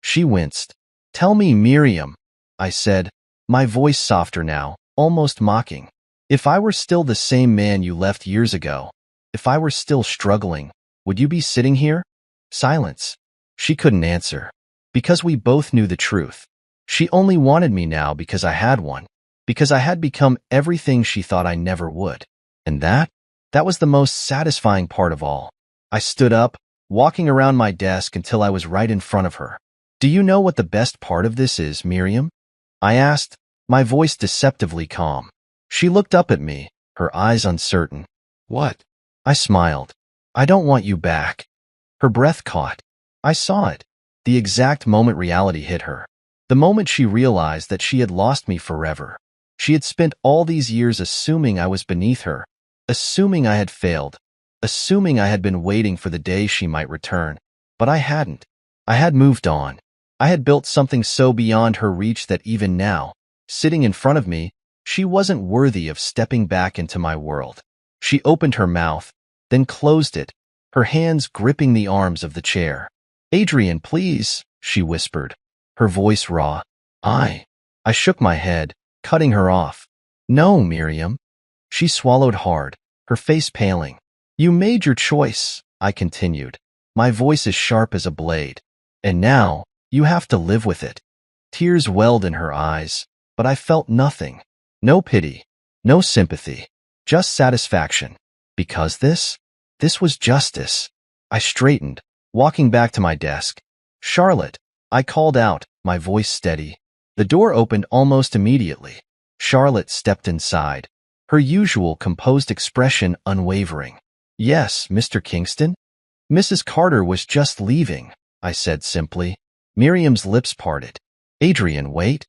She winced. Tell me, Miriam, I said, my voice softer now, almost mocking. If I were still the same man you left years ago, if I were still struggling, would you be sitting here? Silence. She couldn't answer. Because we both knew the truth. She only wanted me now because I had one. Because I had become everything she thought I never would. And that was the most satisfying part of all. I stood up, walking around my desk until I was right in front of her. Do you know what the best part of this is, Miriam? I asked, my voice deceptively calm. She looked up at me, her eyes uncertain. What? I smiled. I don't want you back. Her breath caught. I saw it. The exact moment reality hit her. The moment she realized that she had lost me forever. She had spent all these years assuming I was beneath her, assuming I had failed, assuming I had been waiting for the day she might return. But I hadn't. I had moved on. I had built something so beyond her reach that even now, sitting in front of me, she wasn't worthy of stepping back into my world. She opened her mouth, then closed it, her hands gripping the arms of the chair. Adrian, please, she whispered, her voice raw. I shook my head, cutting her off. No, Miriam. She swallowed hard, her face paling. You made your choice, I continued, my voice as sharp as a blade. And now, you have to live with it. Tears welled in her eyes, but I felt nothing. No pity, no sympathy. Just satisfaction. Because this was justice. I straightened, walking back to my desk. Charlotte, I called out, my voice steady. The door opened almost immediately. Charlotte stepped inside, her usual composed expression unwavering. Yes, Mr. Kingston? Mrs. Carter was just leaving, I said simply. Miriam's lips parted. Adrian, wait.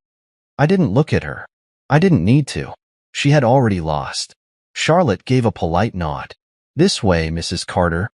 I didn't look at her. I didn't need to. She had already lost. Charlotte gave a polite nod. This way, Mrs. Carter.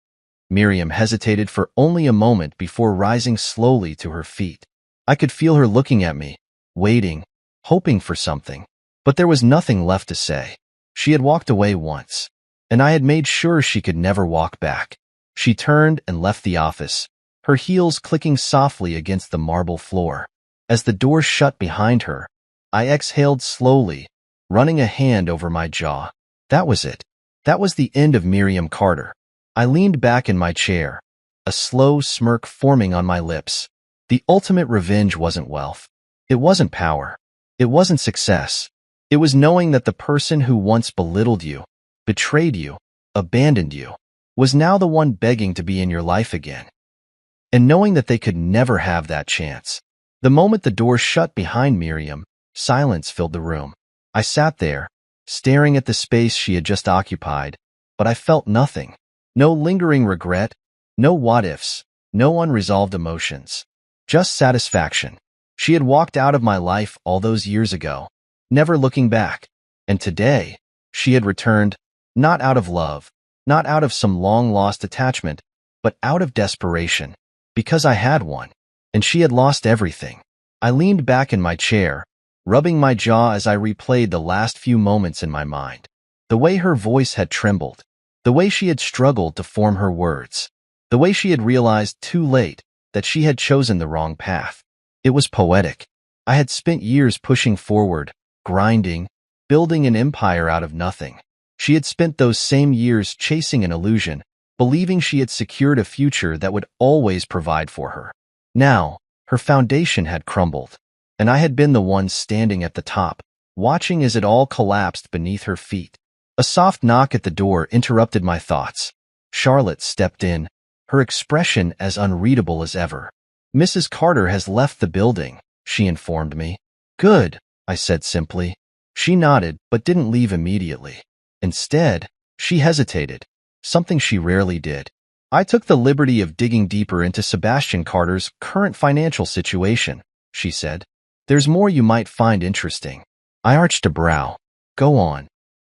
Miriam hesitated for only a moment before rising slowly to her feet. I could feel her looking at me, waiting, hoping for something. But there was nothing left to say. She had walked away once, and I had made sure she could never walk back. She turned and left the office, her heels clicking softly against the marble floor. As the door shut behind her, I exhaled slowly, running a hand over my jaw. That was it. That was the end of Miriam Carter. I leaned back in my chair, a slow smirk forming on my lips. The ultimate revenge wasn't wealth. It wasn't power. It wasn't success. It was knowing that the person who once belittled you, betrayed you, abandoned you, was now the one begging to be in your life again. And knowing that they could never have that chance. The moment the door shut behind Miriam, silence filled the room. I sat there, staring at the space she had just occupied, but I felt nothing. No lingering regret, no what-ifs, no unresolved emotions. Just satisfaction. She had walked out of my life all those years ago, never looking back. And today, she had returned, not out of love, not out of some long-lost attachment, but out of desperation. Because I had one, and she had lost everything. I leaned back in my chair, rubbing my jaw as I replayed the last few moments in my mind. The way her voice had trembled, the way she had struggled to form her words, the way she had realized too late that she had chosen the wrong path. It was poetic. I had spent years pushing forward, grinding, building an empire out of nothing. She had spent those same years chasing an illusion, believing she had secured a future that would always provide for her. Now, her foundation had crumbled, and I had been the one standing at the top, watching as it all collapsed beneath her feet. A soft knock at the door interrupted my thoughts. Charlotte stepped in, her expression as unreadable as ever. Mrs. Carter has left the building, she informed me. Good, I said simply. She nodded, but didn't leave immediately. Instead, she hesitated, something she rarely did. I took the liberty of digging deeper into Sebastian Carter's current financial situation, she said. There's more you might find interesting. I arched a brow. Go on.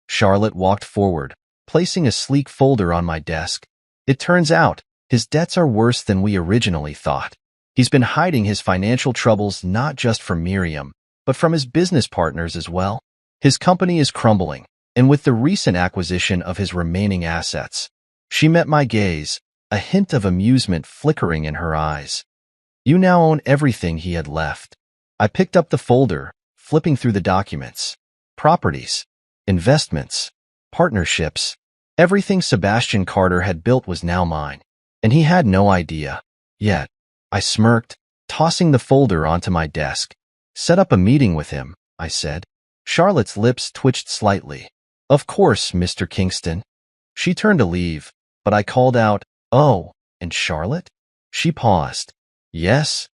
Charlotte walked forward, placing a sleek folder on my desk. It turns out, his debts are worse than we originally thought. He's been hiding his financial troubles not just from Miriam, but from his business partners as well. His company is crumbling, and with the recent acquisition of his remaining assets. She met my gaze, a hint of amusement flickering in her eyes. You now own everything he had left. I picked up the folder, flipping through the documents. Properties, investments, partnerships. Everything Sebastian Carter had built was now mine, and he had no idea. Yet, I smirked, tossing the folder onto my desk. Set up a meeting with him, I said. Charlotte's lips twitched slightly. Of course, Mr. Kingston. She turned to leave, but I called out, Oh, and Charlotte? She paused. Yes?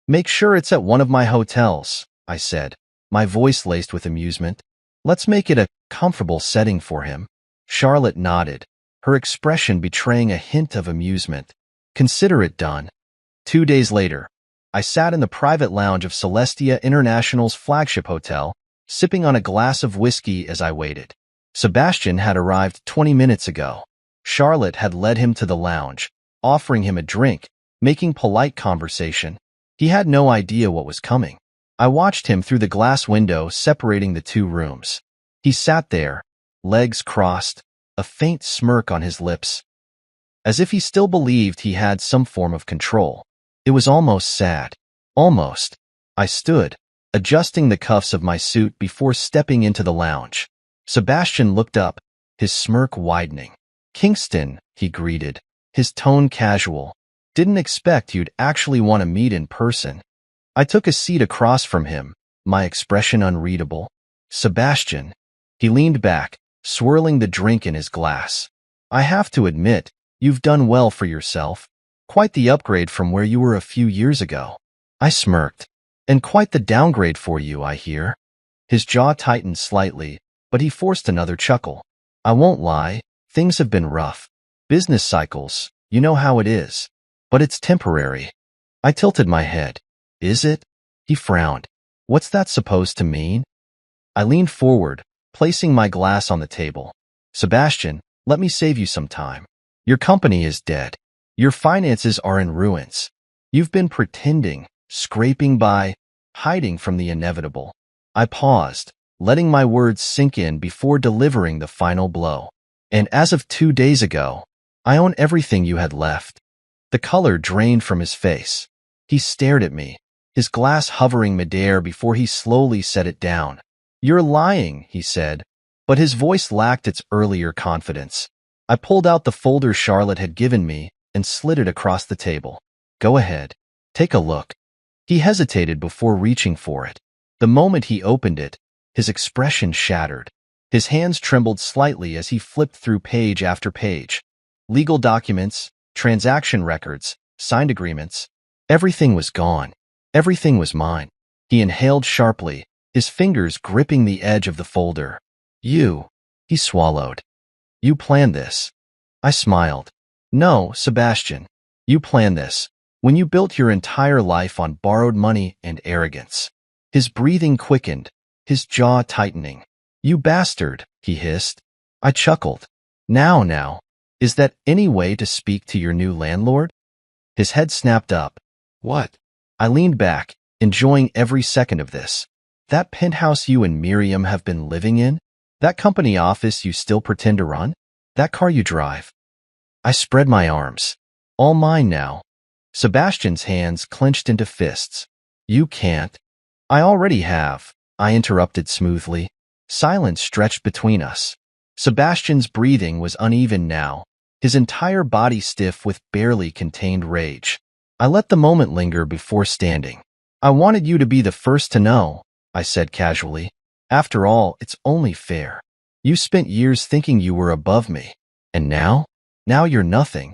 Make sure it's at one of my hotels, I said, my voice laced with amusement. Let's make it a comfortable setting for him. Charlotte nodded, her expression betraying a hint of amusement. Consider it done. 2 days later, I sat in the private lounge of Celestia International's flagship hotel, sipping on a glass of whiskey as I waited. Sebastian had arrived 20 minutes ago. Charlotte had led him to the lounge, offering him a drink, making polite conversation. He had no idea what was coming. I watched him through the glass window separating the two rooms. He sat there, legs crossed, a faint smirk on his lips, as if he still believed he had some form of control. It was almost sad. Almost. I stood, adjusting the cuffs of my suit before stepping into the lounge. Sebastian looked up, his smirk widening. Kingston, he greeted, his tone casual. Didn't expect you'd actually want to meet in person. I took a seat across from him, my expression unreadable. Sebastian. He leaned back, swirling the drink in his glass. I have to admit, you've done well for yourself. Quite the upgrade from where you were a few years ago. I smirked. And quite the downgrade for you, I hear. His jaw tightened slightly, but he forced another chuckle. I won't lie, things have been rough. Business cycles, you know how it is. But it's temporary. I tilted my head. Is it? He frowned. What's that supposed to mean? I leaned forward, placing my glass on the table. Sebastian, let me save you some time. Your company is dead. Your finances are in ruins. You've been pretending, scraping by, hiding from the inevitable. I paused, letting my words sink in before delivering the final blow. And as of 2 days ago, I own everything you had left. The color drained from his face. He stared at me, his glass hovering midair before he slowly set it down. You're lying, he said, but his voice lacked its earlier confidence. I pulled out the folder Charlotte had given me and slid it across the table. Go ahead. Take a look. He hesitated before reaching for it. The moment he opened it, his expression shattered. His hands trembled slightly as he flipped through page after page. Legal documents, transaction records, signed agreements. Everything was gone. Everything was mine. He inhaled sharply, his fingers gripping the edge of the folder. You, he swallowed. You planned this. I smiled. No, Sebastian. You planned this when you built your entire life on borrowed money and arrogance. His breathing quickened, his jaw tightening. You bastard, he hissed. I chuckled. Now, is that any way to speak to your new landlord? His head snapped up. What? I leaned back, enjoying every second of this. That penthouse you and Miriam have been living in? That company office you still pretend to run? That car you drive? I spread my arms. All mine now. Sebastian's hands clenched into fists. You can't. I already have, I interrupted smoothly. Silence stretched between us. Sebastian's breathing was uneven now, his entire body stiff with barely contained rage. I let the moment linger before standing. I wanted you to be the first to know, I said casually. After all, it's only fair. You spent years thinking you were above me. And now? Now you're nothing.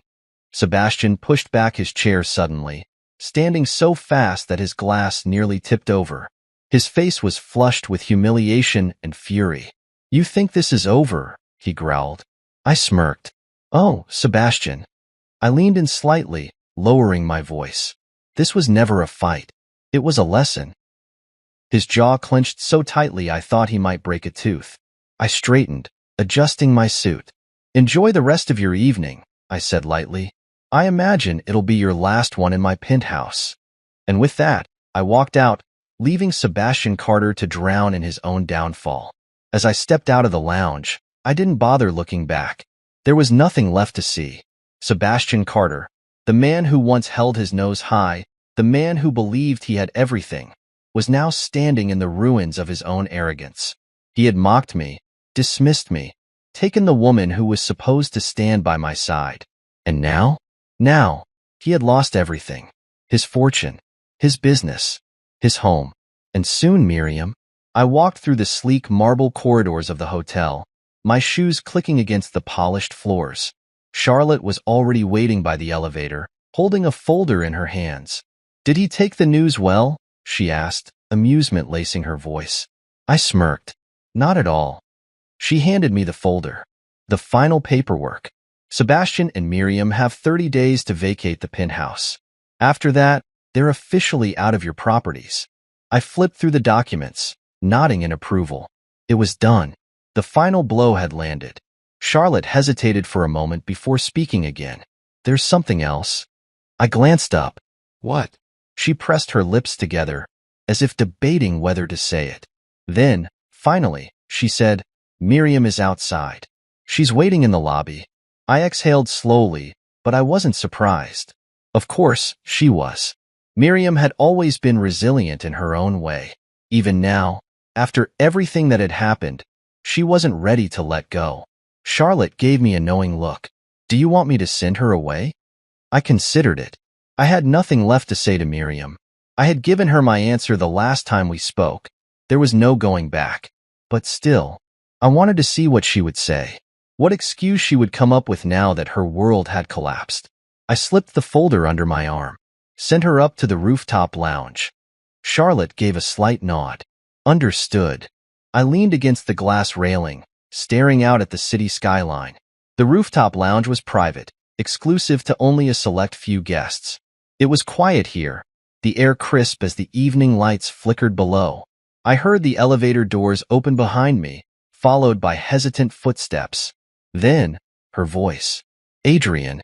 Sebastian pushed back his chair suddenly, standing so fast that his glass nearly tipped over. His face was flushed with humiliation and fury. You think this is over, he growled. I smirked. Oh, Sebastian. I leaned in slightly, lowering my voice. This was never a fight. It was a lesson. His jaw clenched so tightly I thought he might break a tooth. I straightened, adjusting my suit. Enjoy the rest of your evening, I said lightly. I imagine it'll be your last one in my penthouse. And with that, I walked out, leaving Sebastian Carter to drown in his own downfall. As I stepped out of the lounge, I didn't bother looking back. There was nothing left to see. Sebastian Carter, the man who once held his nose high, the man who believed he had everything, was now standing in the ruins of his own arrogance. He had mocked me, dismissed me, taken the woman who was supposed to stand by my side. And now, he had lost everything. His fortune, his business, his home, and soon Miriam. I walked through the sleek marble corridors of the hotel, my shoes clicking against the polished floors. Charlotte was already waiting by the elevator, holding a folder in her hands. Did he take the news well? She asked, amusement lacing her voice. I smirked. Not at all. She handed me the folder. The final paperwork. Sebastian and Miriam have 30 days to vacate the penthouse. After that, they're officially out of your properties. I flipped through the documents, nodding in approval. It was done. The final blow had landed. Charlotte hesitated for a moment before speaking again. There's something else. I glanced up. What? She pressed her lips together, as if debating whether to say it. Then, finally, she said, Miriam is outside. She's waiting in the lobby. I exhaled slowly, but I wasn't surprised. Of course, she was. Miriam had always been resilient in her own way. Even now, after everything that had happened, she wasn't ready to let go. Charlotte gave me a knowing look. Do you want me to send her away? I considered it. I had nothing left to say to Miriam. I had given her my answer the last time we spoke. There was no going back. But still, I wanted to see what she would say, what excuse she would come up with now that her world had collapsed. I slipped the folder under my arm, sent her up to the rooftop lounge. Charlotte gave a slight nod. Understood. I leaned against the glass railing, staring out at the city skyline. The rooftop lounge was private, exclusive to only a select few guests. It was quiet here, the air crisp as the evening lights flickered below. I heard the elevator doors open behind me, followed by hesitant footsteps. Then, her voice. Adrian.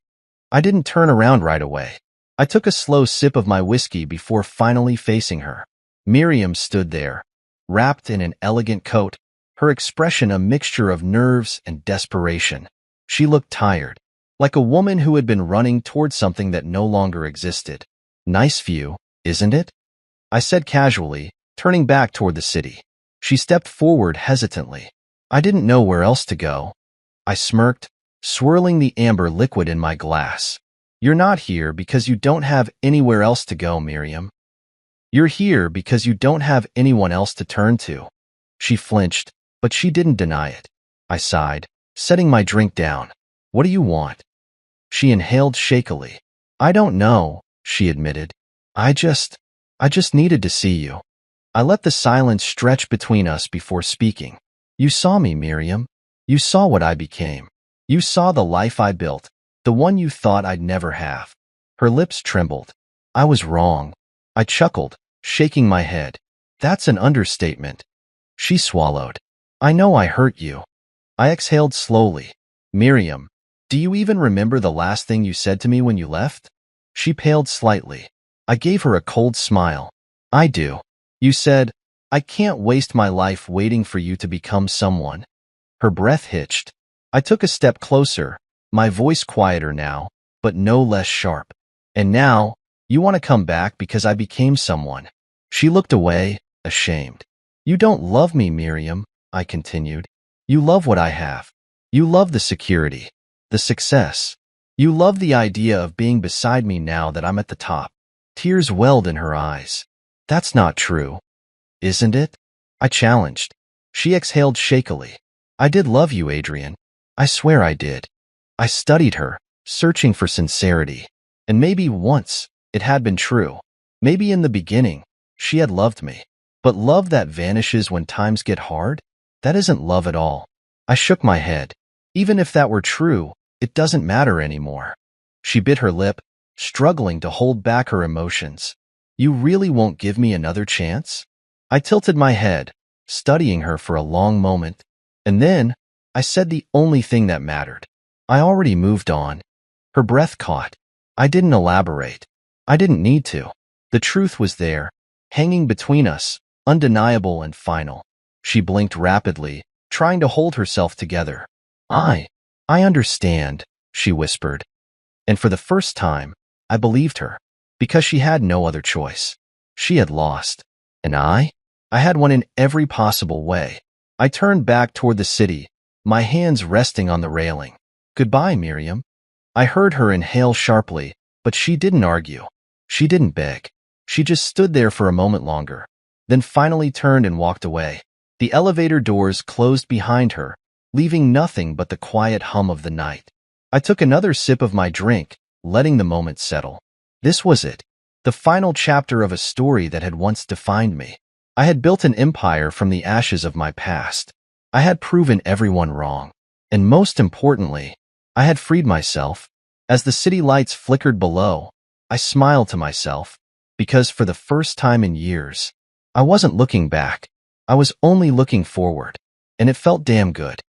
I didn't turn around right away. I took a slow sip of my whiskey before finally facing her. Miriam stood there, wrapped in an elegant coat, her expression a mixture of nerves and desperation. She looked tired, like a woman who had been running toward something that no longer existed. Nice view, isn't it? I said casually, turning back toward the city. She stepped forward hesitantly. I didn't know where else to go. I smirked, swirling the amber liquid in my glass. You're not here because you don't have anywhere else to go, Miriam. You're here because you don't have anyone else to turn to. She flinched, but she didn't deny it. I sighed, setting my drink down. What do you want? She inhaled shakily. I don't know, she admitted. I just needed to see you. I let the silence stretch between us before speaking. You saw me, Miriam. You saw what I became. You saw the life I built, the one you thought I'd never have. Her lips trembled. I was wrong. I chuckled, shaking my head. That's an understatement. She swallowed. I know I hurt you. I exhaled slowly. Miriam, do you even remember the last thing you said to me when you left? She paled slightly. I gave her a cold smile. I do. You said, I can't waste my life waiting for you to become someone. Her breath hitched. I took a step closer, my voice quieter now, but no less sharp. And now, you want to come back because I became someone. She looked away, ashamed. You don't love me, Miriam, I continued. You love what I have. You love the security, the success. You love the idea of being beside me now that I'm at the top. Tears welled in her eyes. That's not true. Isn't it? I challenged. She exhaled shakily. I did love you, Adrian. I swear I did. I studied her, searching for sincerity. And maybe once, it had been true. Maybe in the beginning, she had loved me. But love that vanishes when times get hard? That isn't love at all. I shook my head. Even if that were true, it doesn't matter anymore. She bit her lip, struggling to hold back her emotions. You really won't give me another chance? I tilted my head, studying her for a long moment. And then, I said the only thing that mattered. I already moved on. Her breath caught. I didn't elaborate. I didn't need to. The truth was there, hanging between us, undeniable and final. She blinked rapidly, trying to hold herself together. I understand, she whispered. And for the first time, I believed her, because she had no other choice. She had lost. And I had won in every possible way. I turned back toward the city, my hands resting on the railing. Goodbye, Miriam. I heard her inhale sharply, but she didn't argue. She didn't beg. She just stood there for a moment longer, then finally turned and walked away. The elevator doors closed behind her, leaving nothing but the quiet hum of the night. I took another sip of my drink, letting the moment settle. This was it, the final chapter of a story that had once defined me. I had built an empire from the ashes of my past. I had proven everyone wrong. And most importantly, I had freed myself. As the city lights flickered below, I smiled to myself, because for the first time in years, I wasn't looking back. I was only looking forward, and it felt damn good.